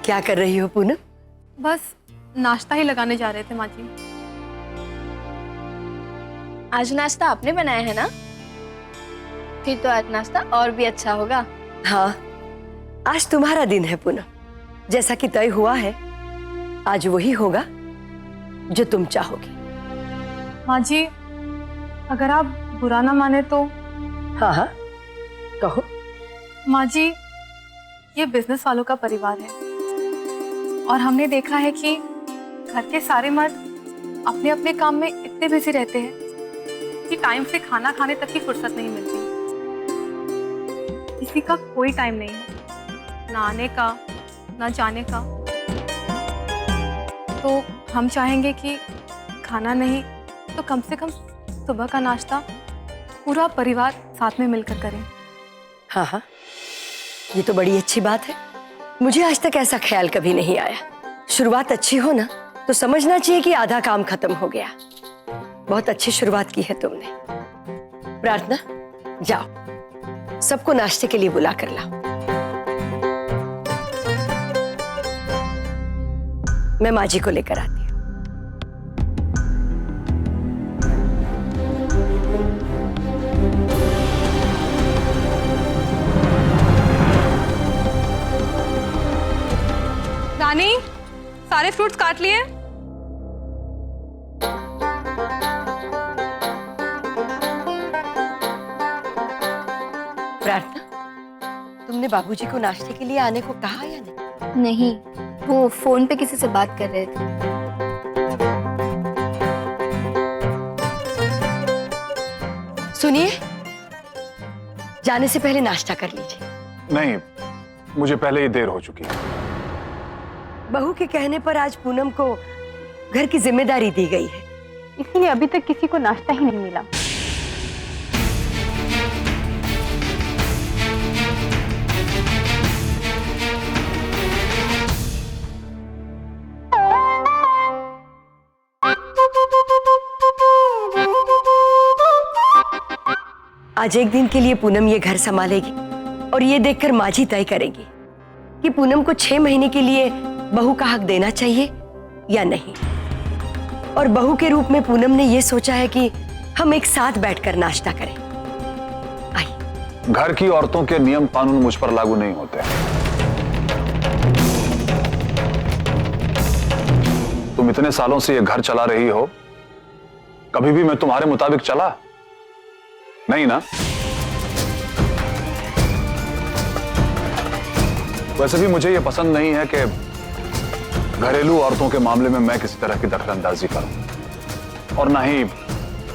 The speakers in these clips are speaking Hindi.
क्या कर रही हो पूनम? बस नाश्ता ही लगाने जा रहे थे माँ जी। आज नाश्ता आपने बनाया है ना? फिर तो आज नाश्ता और भी अच्छा होगा। हाँ, आज तुम्हारा दिन है पूनम। जैसा कि तय हुआ है, आज वही होगा जो तुम चाहोगी। माँ जी, अगर आप बुरा ना माने तो। हाँ हाँ, कहो। माँ जी, ये बिजनेस वालों का परिवार है और हमने देखा है कि घर के सारे मर्द अपने अपने काम में इतने बिजी रहते हैं कि टाइम से खाना खाने तक की फुर्सत नहीं मिलती। किसी का कोई टाइम नहीं है, ना आने का ना जाने का। तो हम चाहेंगे कि खाना नहीं तो कम से कम सुबह का नाश्ता पूरा परिवार साथ में मिलकर करें। हाँ हाँ, ये तो बड़ी अच्छी बात है। मुझे आज तक ऐसा ख्याल कभी नहीं आया। शुरुआत अच्छी हो ना तो समझना चाहिए कि आधा काम खत्म हो गया। बहुत अच्छी शुरुआत की है तुमने। प्रार्थना, जाओ सबको नाश्ते के लिए बुला कर लाओ। मैं माँ जी को लेकर आती हूँ। रानी, सारे फ्रूट्स काट लिए? प्रार्थना, तुमने बाबूजी को नाश्ते के लिए आने को कहा या नहीं? नहीं, वो फोन पे किसी से बात कर रहे थे। सुनिए, जाने से पहले नाश्ता कर लीजिए। नहीं, मुझे पहले ही देर हो चुकी है। बहू के कहने पर आज पूनम को घर की जिम्मेदारी दी गई है, इसीलिए अभी तक किसी को नाश्ता ही नहीं मिला। आज एक दिन के लिए पूनम ये घर संभालेगी और ये देखकर माँ जी तय करेंगी कि पूनम को 6 महीने के लिए बहू का हक देना चाहिए या नहीं। और बहू के रूप में पूनम ने ये सोचा है कि हम एक साथ बैठकर नाश्ता करें। आई। घर की औरतों के नियम कानून मुझ पर लागू नहीं होते। तुम इतने सालों से ये घर चला रही हो, कभी भी मैं तुम्हारे मुताबिक चला नहीं ना? वैसे भी मुझे यह पसंद नहीं है कि घरेलू औरतों के मामले में मैं किसी तरह की दखलंदाजी करूं और ना ही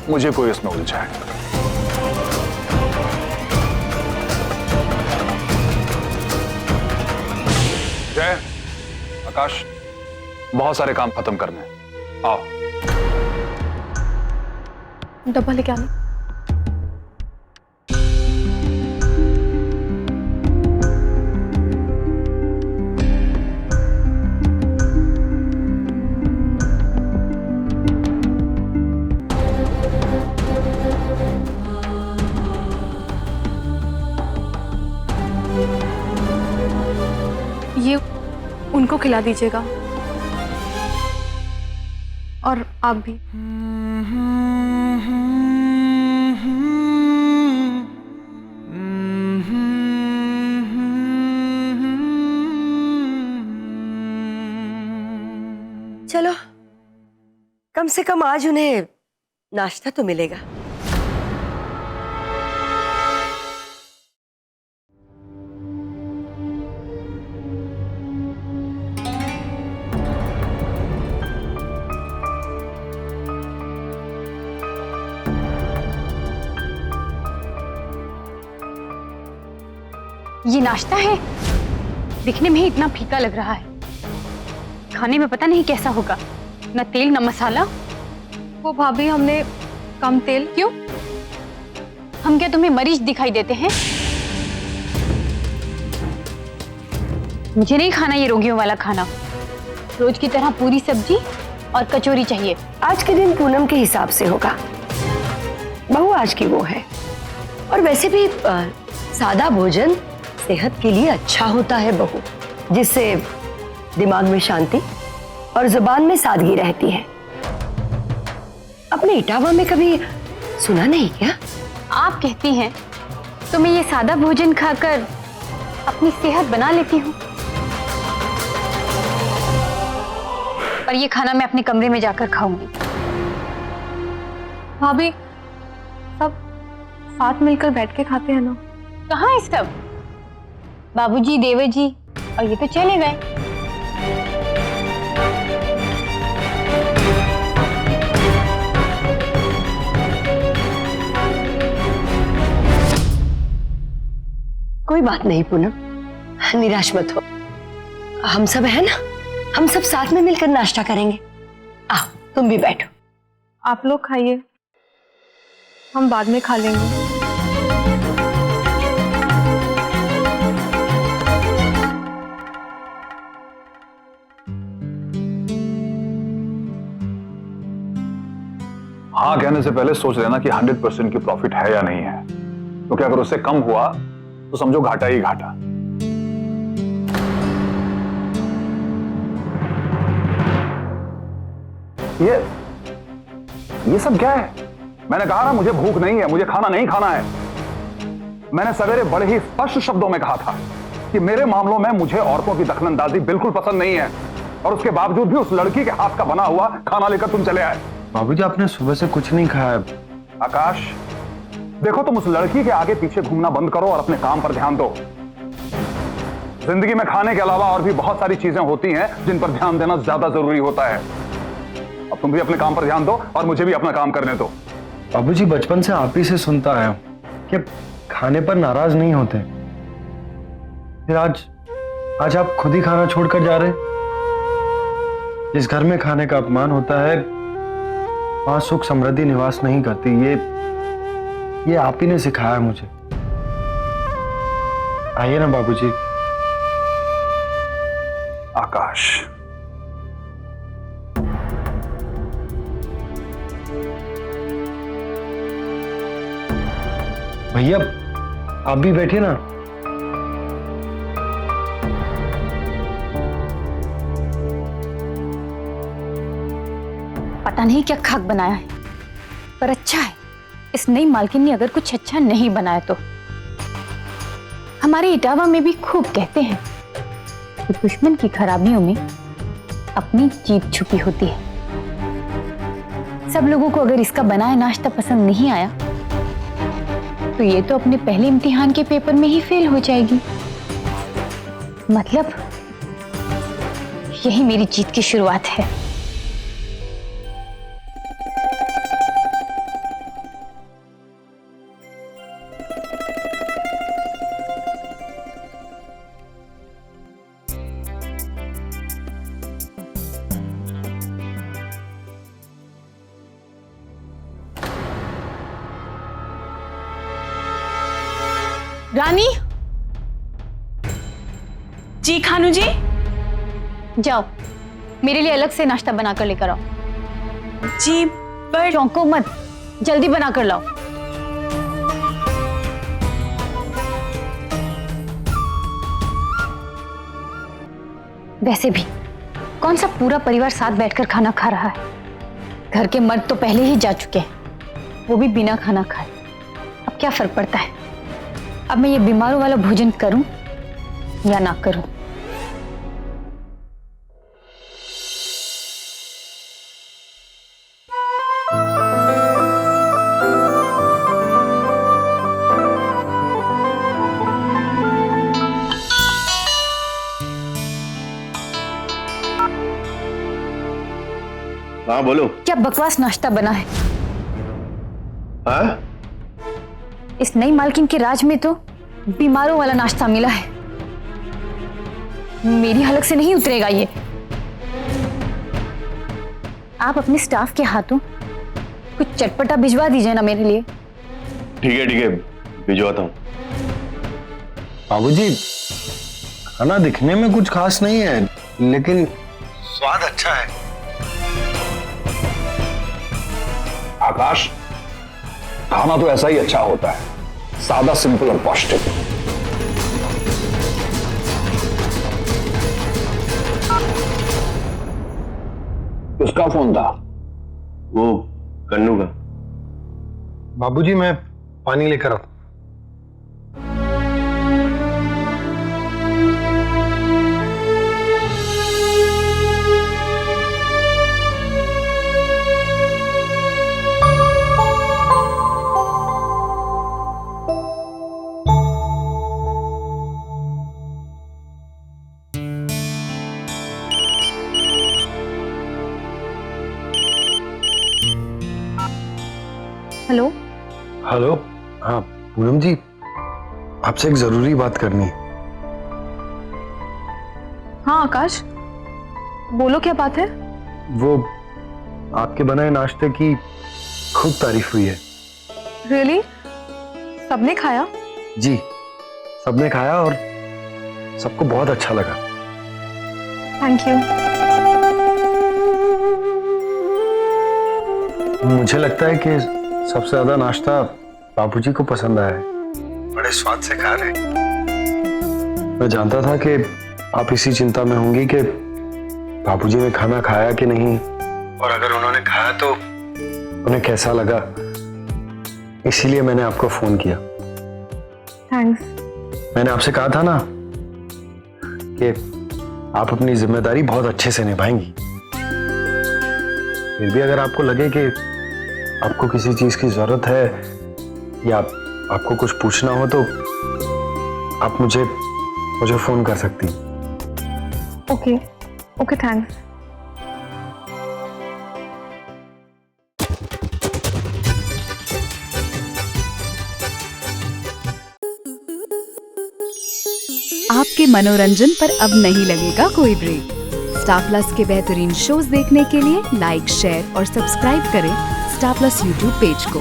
मुझे कोई इसमें उलझाए। जय, आकाश, बहुत सारे काम खत्म करने हैं। आओ। डब्बा लेके आना। ये उनको खिला दीजिएगा और आप भी। चलो, कम से कम आज उन्हें नाश्ता तो मिलेगा। ये नाश्ता है? दिखने में ही इतना फीका लग रहा है, खाने में पता नहीं कैसा होगा। न तेल न मसाला। वो भाभी, हमने कम तेल। क्यों? हम क्या तुम्हें मरीज दिखाई देते हैं? मुझे नहीं खाना ये रोगियों वाला खाना। रोज की तरह पूरी सब्जी और कचौरी चाहिए। आज के दिन पूनम के हिसाब से होगा। बहू आज की वो है। और वैसे भी सादा भोजन सेहत के लिए अच्छा होता है बहू, जिससे दिमाग में शांति और जुबान में सादगी रहती है। अपने इटावा में कभी सुना नहीं क्या? आप कहती हैं तो मैं ये सादा भोजन खाकर अपनी सेहत बना लेती हूँ, पर ये खाना मैं अपने कमरे में जाकर खाऊंगी। भाभी, सब साथ मिलकर बैठ के खाते हैं ना। कहाँ है सब? बाबूजी, देवर जी और ये तो चले गए। कोई बात नहीं पूनम, निराश मत हो। हम सब है ना, हम सब साथ में मिलकर नाश्ता करेंगे। आओ तुम भी बैठो। आप लोग खाइए, हम बाद में खा लेंगे। हाँ कहने से पहले सोच लेना कि 100% की प्रॉफिट है या नहीं है, क्योंकि अगर उससे कम हुआ तो समझो घाटा ही घाटा। ये सब क्या है? मैंने कहा ना मुझे भूख नहीं है, मुझे खाना नहीं खाना है। मैंने सवेरे बड़े ही स्पष्ट शब्दों में कहा था कि मेरे मामलों में मुझे औरतों की दखलंदाजी बिल्कुल पसंद नहीं है, और उसके बावजूद भी उस लड़की के हाथ का बना हुआ खाना लेकर तुम चले आए। बाबूजी आपने सुबह से कुछ नहीं खाया। आकाश देखो, तुम उस लड़की के आगे पीछे घूमना बंद करो और अपने काम पर ध्यान दो। जिंदगी में खाने के अलावा और भी बहुत सारी चीजें होती हैं जिन पर ध्यान देना ज्यादा जरूरी होता है। अब तुम भी अपने काम पर ध्यान दो और मुझे भी अपना काम करने दो। बाबूजी बचपन से आप ही से सुनता आया हूं कि खाने पर नाराज नहीं होते, फिर आज आप खुद ही खाना छोड़कर जा रहे। जिस घर में खाने का अपमान होता है वहां सुख समृद्धि निवास नहीं करती। ये आप ही ने सिखाया है मुझे। आइए ना बाबूजी। आकाश भैया आप भी बैठिए ना। पता नहीं क्या खाक बनाया है, पर अच्छा है इस नई मालकिन ने अगर कुछ अच्छा नहीं बनाया तो। हमारे इटावा में भी खूब कहते हैं कि दुश्मन की खराबियों में अपनी जीत छुपी होती है। सब लोगों को अगर इसका बनाया नाश्ता पसंद नहीं आया तो ये तो अपने पहले इम्तिहान के पेपर में ही फेल हो जाएगी। मतलब यही मेरी जीत की शुरुआत है। रानी जी, खानू जी जाओ मेरे लिए अलग से नाश्ता बनाकर लेकर आओ। जी पर चौंको मत, जल्दी बनाकर लाओ। वैसे भी कौन सा पूरा परिवार साथ बैठकर खाना खा रहा है? घर के मर्द तो पहले ही जा चुके हैं, वो भी बिना खाना खाए। अब क्या फर्क पड़ता है? अब मैं ये बीमारों वाला भोजन करूं या ना करूं? हाँ बोलो। क्या बकवास नाश्ता बना है? हाँ? इस नई मालकिन के राज में तो बीमारों वाला नाश्ता मिला है। मेरी हलक से नहीं उतरेगा ये। आप अपने स्टाफ के हाथों कुछ चटपटा भिजवा दीजिए ना मेरे लिए। ठीक है भिजवाता हूँ। बाबूजी खाना दिखने में कुछ खास नहीं है, लेकिन स्वाद अच्छा है। आकाश खाना तो ऐसा ही अच्छा होता है, सादा, सिंपल और पौष्टिक। किसका फोन था? वो कन्नू का। बाबूजी मैं पानी लेकर आता हूं। हेलो। हेलो, हाँ पूनम जी, आपसे एक जरूरी बात करनी है। हाँ आकाश, बोलो क्या बात है? वो आपके बनाए नाश्ते की खूब तारीफ हुई है। रियली? सबने खाया? जी, सबने खाया और सबको बहुत अच्छा लगा। Thank you. मुझे लगता है कि सबसे ज्यादा नाश्ता बाबूजी को पसंद आया है। बड़े स्वाद से खा रहे। मैं जानता था कि आप इसी चिंता में होंगी कि बाबूजी ने खाना खाया कि नहीं, और अगर उन्होंने खाया तो उन्हें कैसा लगा। इसीलिए मैंने आपको फोन किया। थैंक्स। मैंने आपसे कहा था ना कि आप अपनी जिम्मेदारी बहुत अच्छे से निभाएंगी। फिर भी अगर आपको लगे कि आपको किसी चीज की जरूरत है या आपको कुछ पूछना हो तो आप मुझे फोन कर सकती हैं। Okay okay, thanks. आपके मनोरंजन पर अब नहीं लगेगा कोई ब्रेक। स्टार प्लस के बेहतरीन शोज देखने के लिए लाइक, शेयर और सब्सक्राइब करें स्टार प्लस यूट्यूब पेज को।